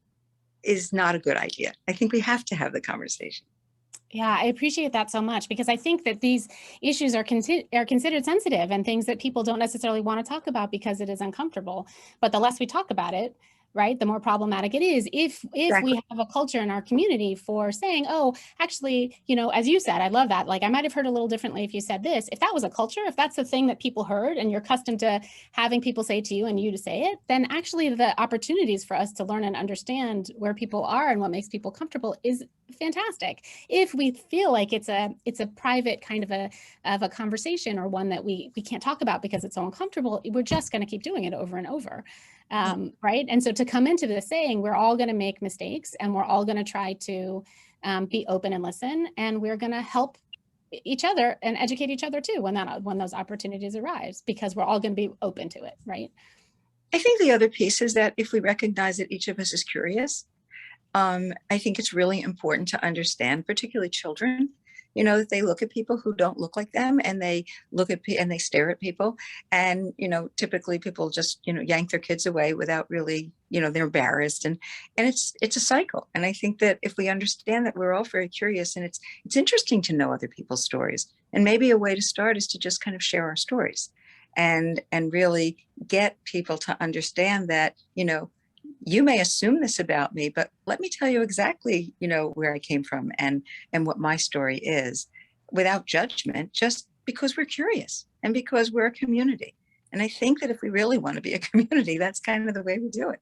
not a good idea. I think we have to have the conversation. Yeah, I appreciate that so much, because I think that these issues are considered sensitive and things that people don't necessarily want to talk about because it is uncomfortable. But the less we talk about it, right, the more problematic it is. If Exactly. we have a culture in our community for saying, oh, actually, you know, as you said, I love that. Like, I might have heard a little differently if you said this. If that was a culture, if that's the thing that people heard and you're accustomed to having people say to you and you to say it, then actually the opportunities for us to learn and understand where people are and what makes people comfortable is fantastic. If we feel like it's a private kind of a conversation, or one that we can't talk about because it's so uncomfortable, we're just going to keep doing it over and over. Right. And so to come into this saying we're all going to make mistakes and we're all going to try to be open and listen, and we're going to help each other and educate each other too when those opportunities arise, because we're all going to be open to it. Right. I think the other piece is that if we recognize that each of us is curious, I think it's really important to understand, particularly children, you know, that they look at people who don't look like them, and they look at and they stare at people, and, you know, typically people just, you know, yank their kids away without really, you know, they're embarrassed, and it's a cycle. And I think that if we understand that we're all very curious, and it's interesting to know other people's stories, and maybe a way to start is to just kind of share our stories and really get people to understand that, you know, you may assume this about me, but let me tell you exactly, you know, where I came from and what my story is, without judgment, just because we're curious and because we're a community. And I think that if we really want to be a community, that's kind of the way we do it.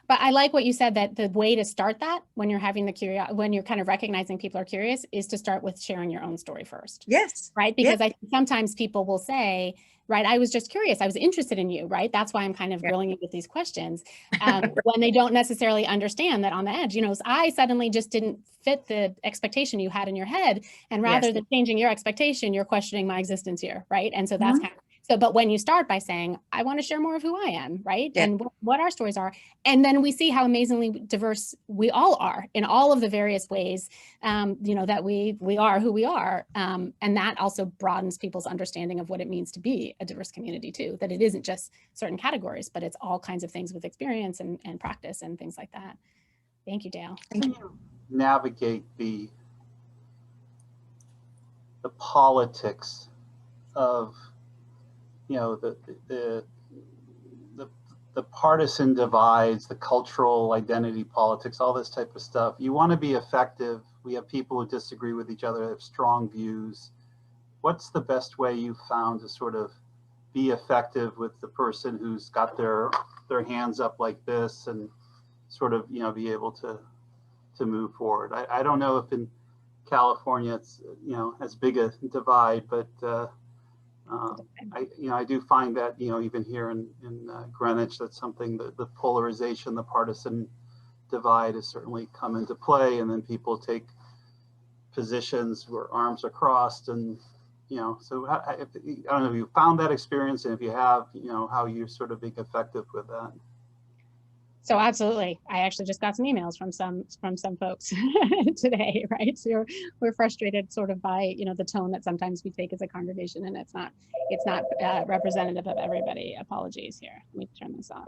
But I like what you said, that the way to start that when you're having when you're kind of recognizing people are curious, is to start with sharing your own story first. Yes. Right. Because I think sometimes people will say, right, I was just curious, I was interested in you, right? That's why I'm kind of grilling you with these questions, when they don't necessarily understand that on the edge, you know, I suddenly just didn't fit the expectation you had in your head. And rather than changing your expectation, you're questioning my existence here, right? And so that's kind of, so, but when you start by saying, I want to share more of who I am, right? Yeah. And what our stories are. And then we see how amazingly diverse we all are in all of the various ways, you know, that we are who we are. And that also broadens people's understanding of what it means to be a diverse community too, that it isn't just certain categories, but it's all kinds of things with experience and practice and things like that. Thank you, Dale. Can you navigate the politics of, you know, the partisan divides, the cultural identity politics, all this type of stuff? You want to be effective. We have people who disagree with each other, have strong views. What's the best way you found to sort of be effective with the person who's got their hands up like this, and sort of, you know, be able to move forward? I don't know if in California it's, you know, as big a divide, but I do find that, you know, even here in Greenwich, that's something that the polarization, the partisan divide has certainly come into play, and then people take positions where arms are crossed, and, you know, so I don't know if you found that experience, and if you have, you know, how you're sort of being effective with that. So absolutely. I actually just got some emails from some folks today, right? So we're frustrated sort of by, you know, the tone that sometimes we take as a congregation, and it's not representative of everybody. Apologies here. Let me turn this off.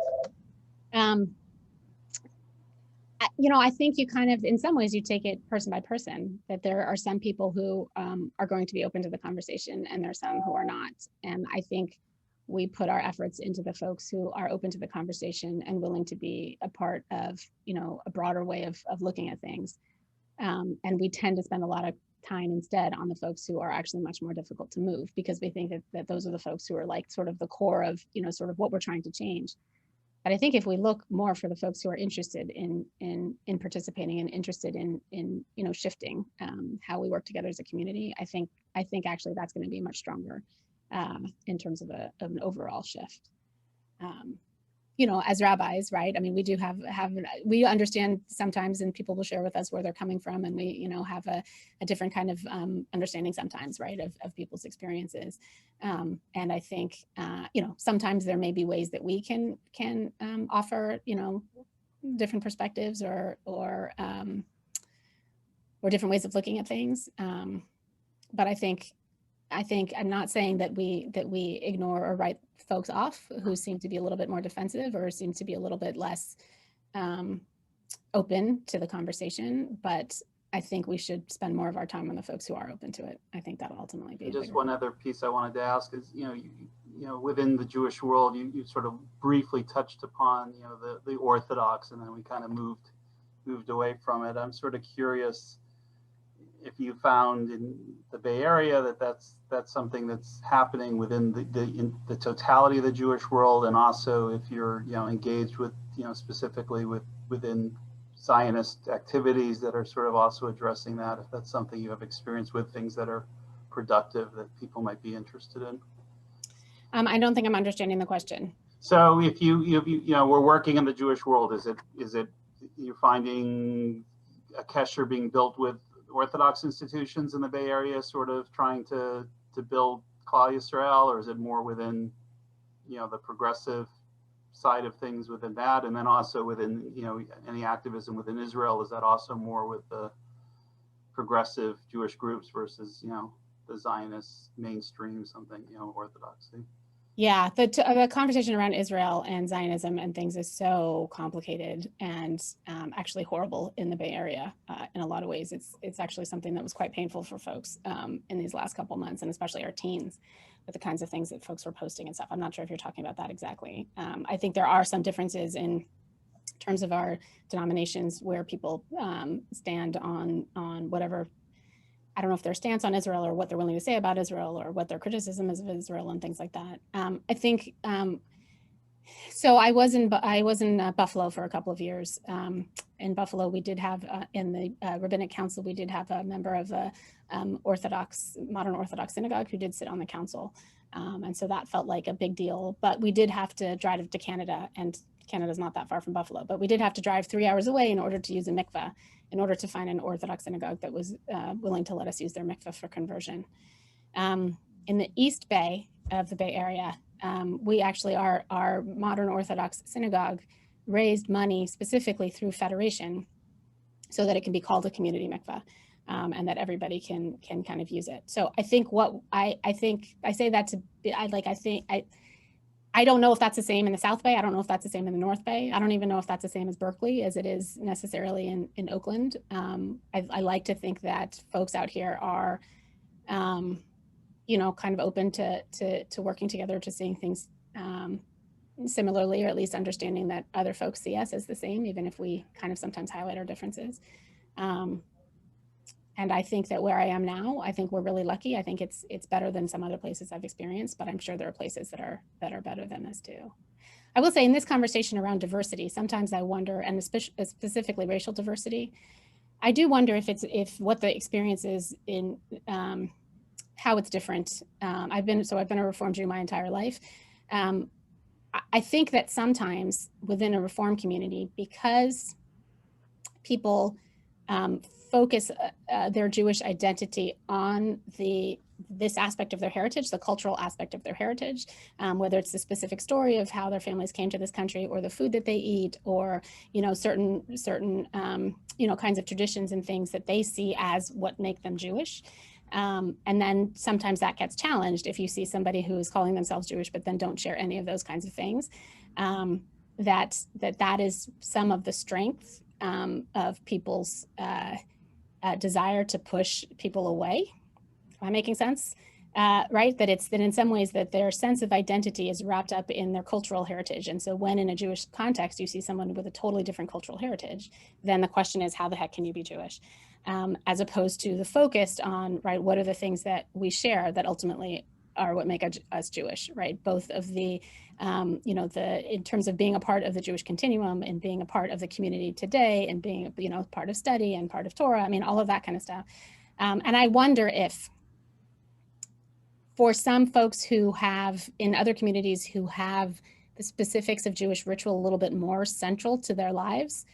You know, I think you kind of, in some ways, you take it person by person, that there are some people who are going to be open to the conversation, and there's some who are not. And I think we put our efforts into the folks who are open to the conversation and willing to be a part of, you know, a broader way of looking at things. And we tend to spend a lot of time instead on the folks who are actually much more difficult to move, because we think that those are the folks who are like sort of the core of, you know, sort of what we're trying to change. But I think if we look more for the folks who are interested in participating and interested in you know, shifting how we work together as a community, I think actually that's going to be much stronger in terms of an overall shift. You know, as rabbis, right? I mean, we do we understand sometimes, and people will share with us where they're coming from, and we, you know, have a different kind of understanding sometimes, right, of people's experiences. And I think, you know, sometimes there may be ways that we can offer, you know, different perspectives or different ways of looking at things. But I think I'm not saying that we ignore or write folks off who seem to be a little bit more defensive or seem to be a little bit less open to the conversation. But I think we should spend more of our time on the folks who are open to it. I think that'll ultimately be. And just one other piece I wanted to ask is, within the Jewish world, you sort of briefly touched upon, the Orthodox, and then we kind of moved away from it. I'm sort of curious if you found in the Bay Area that's something that's happening within the totality of the Jewish world, and also if you're engaged with specifically within Zionist activities that are sort of also addressing that, if that's something you have experience with, things that are productive that people might be interested in. I don't think I'm understanding the question. So if we're working in the Jewish world, is it you're finding a kesher being built with Orthodox institutions in the Bay Area, sort of trying to build Klal Yisrael, or is it more within the progressive side of things within that, and then also within any activism within Israel, is that also more with the progressive Jewish groups versus the Zionist mainstream something orthodoxy? Yeah, the conversation around Israel and Zionism and things is so complicated and actually horrible in the Bay Area in a lot of ways. It's actually something that was quite painful for folks in these last couple months, and especially our teens, with the kinds of things that folks were posting and stuff. I'm not sure if you're talking about that exactly. I think there are some differences in terms of our denominations where people stand on whatever. I don't know if their stance on Israel or what they're willing to say about Israel or what their criticism is of Israel and things like that. I think, so I was in Buffalo for a couple of years. In Buffalo, we did have, in the Rabbinic Council, we did have a member of the modern Orthodox synagogue who did sit on the council. And so that felt like a big deal, but we did have to drive to Canada, and Canada's not that far from Buffalo, but we did have to drive 3 hours away in order to use a mikveh, in order to find an Orthodox synagogue that was willing to let us use their mikveh for conversion. In the East Bay of the Bay Area, we actually, our modern Orthodox synagogue raised money specifically through Federation so that it can be called a community mikveh, and that everybody can kind of use it. So I think I say that to be, I don't know if that's the same in the South Bay. I don't know if that's the same in the North Bay. I don't even know if that's the same as Berkeley as it is necessarily in Oakland. I like to think that folks out here are, kind of open to working together, to seeing things similarly, or at least understanding that other folks see us as the same, even if we kind of sometimes highlight our differences. And I think that where I am now, I think we're really lucky. I think it's better than some other places I've experienced, but I'm sure there are places that are better than this too. I will say, in this conversation around diversity, sometimes I wonder, and specifically racial diversity, I do wonder if what the experience is in how it's different. I've been a Reform Jew my entire life. I think that sometimes within a Reform community, because people focus their Jewish identity on this aspect of their heritage, the cultural aspect of their heritage, whether it's the specific story of how their families came to this country, or the food that they eat, or certain kinds of traditions and things that they see as what make them Jewish. And then sometimes that gets challenged if you see somebody who is calling themselves Jewish but then don't share any of those kinds of things. That is some of the strength of people's desire to push people away. Am I making sense? Right? That in some ways that their sense of identity is wrapped up in their cultural heritage. And so when in a Jewish context, you see someone with a totally different cultural heritage, then the question is, how the heck can you be Jewish? As opposed to the focus on, right, what are the things that we share that ultimately are what make us Jewish, right? Both of the, in terms of being a part of the Jewish continuum and being a part of the community today and being, part of study and part of Torah, all of that kind of stuff. And I wonder if for some folks who have, in other communities who have the specifics of Jewish ritual a little bit more central to their lives,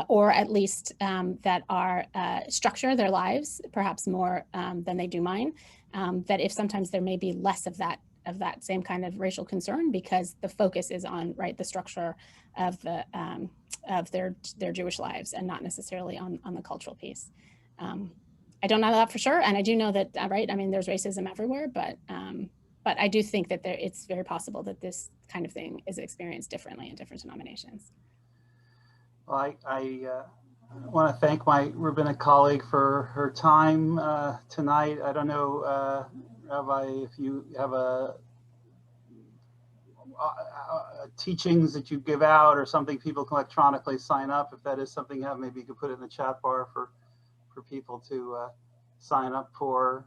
or at least that are structure their lives perhaps more than they do mine, that if sometimes there may be less of that same kind of racial concern, because the focus is on, right, the structure of the of their Jewish lives and not necessarily on the cultural piece. I don't know that for sure, and I do know that, right, there's racism everywhere, but I do think that it's very possible that this kind of thing is experienced differently in different denominations. Well, I want to thank my rabbinic colleague for her time tonight. I don't know, Rabbi, if you have teachings that you give out or something people can electronically sign up. If that is something you have, maybe you could put it in the chat bar for people to sign up for.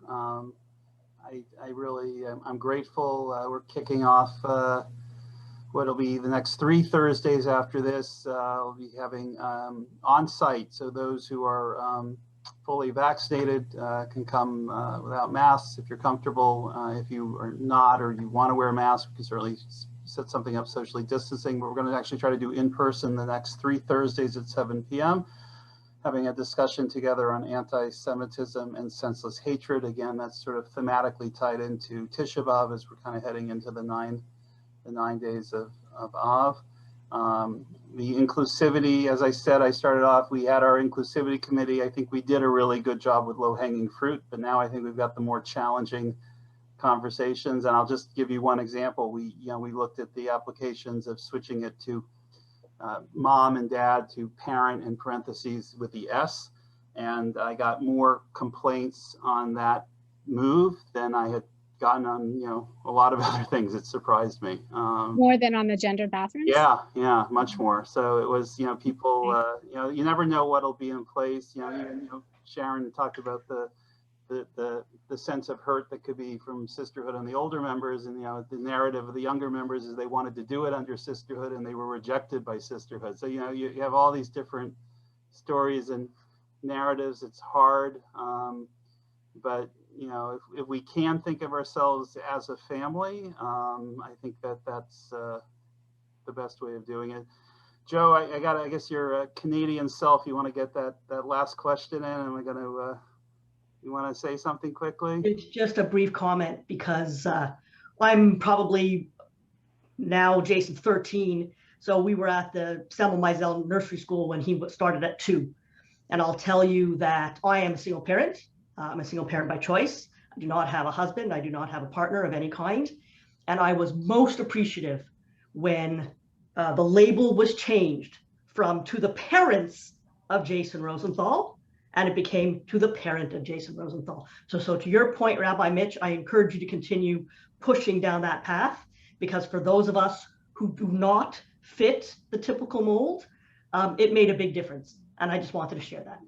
I really, I'm grateful. We're kicking off what'll be the next 3 Thursdays after this. We'll be having on-site, so those who are fully vaccinated can come without masks if you're comfortable. If you are not, or you want to wear a mask, we can certainly set something up socially distancing. But we're going to actually try to do in person the next 3 Thursdays at 7 p.m. having a discussion together on anti-Semitism and senseless hatred. Again, that's sort of thematically tied into Tisha B'Av as we're kind of heading into the 9 days of Av. The inclusivity, as I said, I started off, we had our inclusivity committee. I think we did a really good job with low-hanging fruit, but now I think we've got the more challenging conversations. And I'll just give you one example. We looked at the applications of switching it to mom and dad to parent in parentheses with the S. And I got more complaints on that move than I had gotten on, a lot of other things. It surprised me. More than on the gendered bathrooms? Yeah, much more. So it was, people, you never know what'll be in place. Even, Sharon talked about the sense of hurt that could be from sisterhood on the older members, and the narrative of the younger members is they wanted to do it under sisterhood and they were rejected by sisterhood. So you have all these different stories and narratives. It's hard, but if we can think of ourselves as a family, I think that's the best way of doing it. Joe, I guess your Canadian self, you want to get that last question in, and we're going to, you want to say something quickly? It's just a brief comment because I'm probably now Jason's 13. So we were at the Samuel Meisel nursery school when he started at 2. And I'll tell you that I am a single parent. I'm a single parent by choice. I do not have a husband. I do not have a partner of any kind. And I was most appreciative when the label was changed from to the parents of Jason Rosenthal, and it became to the parent of Jason Rosenthal. So to your point, Rabbi Mitch, I encourage you to continue pushing down that path, because for those of us who do not fit the typical mold, it made a big difference. And I just wanted to share that.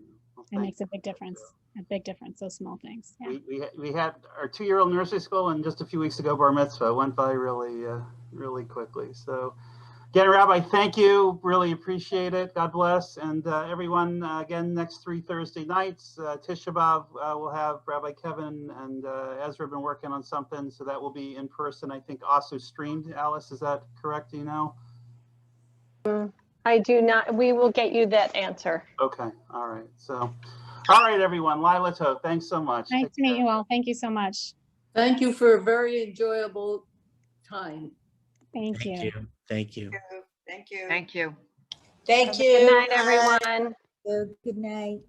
It makes a big difference. A big difference, those small things. Yeah. We had our 2-year-old nursery school, and just a few weeks ago, bar mitzvah went by really quickly. So again, Rabbi, thank you. Really appreciate it. God bless. And everyone, again, next 3 Thursday nights, Tisha B'Av, we'll have Rabbi Kevin and Ezra been working on something. So that will be in person, I think also streamed. Alice, is that correct? Do you know? I do not. We will get you that answer. Okay. All right. So, all right, everyone. Lila Tov, thanks so much. Nice to meet you all. Thank you so much. Thank you for a very enjoyable time. Thank you. Thank you. Thank you. Thank you. Good night, everyone. Good night.